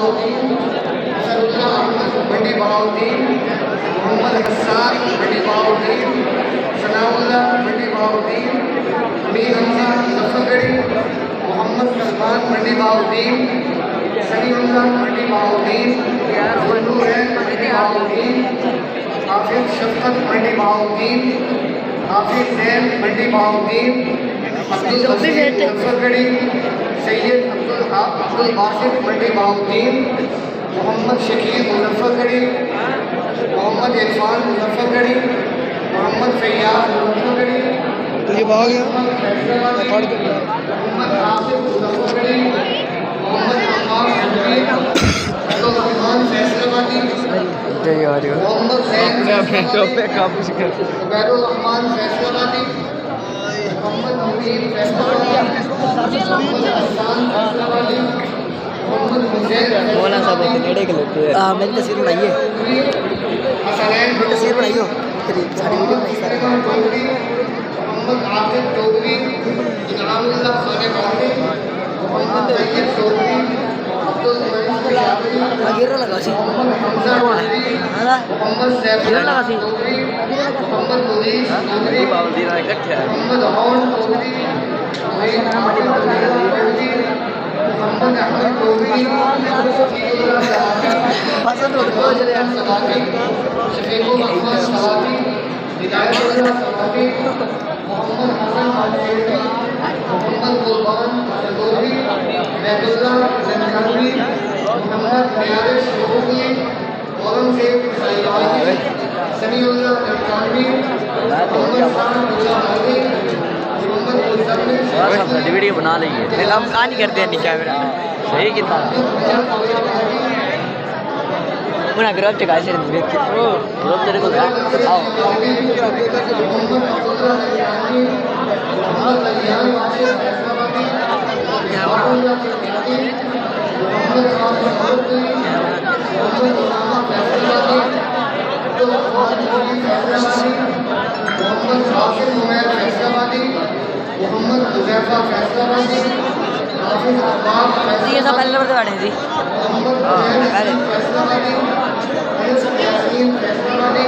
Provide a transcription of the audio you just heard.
बहाउद्दीन, असदुल्लाह अहमद मंडी बहाउद्दीन, मोहम्मद हसन मंडी बहाउद्दीन, सनाउल्लाह मंडी बहाउद्दीन, मीर हमजा मुजफ्फरगढ़ी, मोहम्मद सलमान मंडी बहाउद्दीन, समीउल्लाह मंडी बहाउद्दीन, गुल्लू है मंडी बहाउद्दीन, हाफिज शफकत मंडी बहाउद्दीन, हाफिज जैन मंडी बहाउद्दीन, अब्दुल बसीर मुजफ्फरगढ़ी, सैयद अब्दुल बासित मंडी बहाउद्दीन, मोहम्मद शकील मुजफ्फरगढ़ी, मोहम्मद इरफान मुजफ्फरगढ़ी, मोहम्मद फैयाज मुजफ्फरगढ़ी, मोहम्मद आसिफ मुजफ्फरगढ़ी, मोहम्मद अम्मार सुल्तानी, अब्दुल रहमान फैसलाबादी, मोहम्मद जैन उबैदुल रहमान फैसलाबादी, मोहम्मद मुबीन फैसलाबादी, मोहम्मद हसन फैसलाबादी, मोहम्मद हुसैन मौलाना साहब के नेड़े के लोग मेरी तस्वीर बनाइए, हसनैन मेरी तस्वीर बनाइयो, तेरी सारी वीडियो बनाई सारी। चौधरी, मोहम्मद आसिफ चौधरी, इनामुल्लाह खाने वाले, मोहम्मद तैयब चौधरी, अब्दुल मईन शाबरी, गिर लगा सी मोहम्मद हमजा चौधरी, हां मोहम्मद सैफुल्लाह चौधरी, मोहम्मद मुनीस चौधरी, मोहम्मद हौन चौधरी, मोहम्मद अहमद चौधरी, शफीउल्लाह सलाती, हसन रोड को चले सलाती, शफीउल अहमद सलाती, हिदायतुल्लाह सलाती, मोहम्मद हसन चौधरी, मोहम्मद कुर्बान चौधरी, बैतुल्लाह जंजानी, मोहम्मद नियारिश शोखी, औरंगजेब सैयदी, समीउल्लाह जंजानी, मोहम्मद खान मुजाहिदी, मोहम्मद मुजम्मिल सारी वीडियो बना लीजिए, हम आ नहीं करते नहीं कैमरा सही कितना मुना करो चका से देख के ओ रोब तेरे को आओ मोहम्मद हुजैफा फैसलाबादी, हाफिज अब्बास ये सब पहले नंबर पे बैठे जी फैसलाबादी, यासीन फैसलाबादी,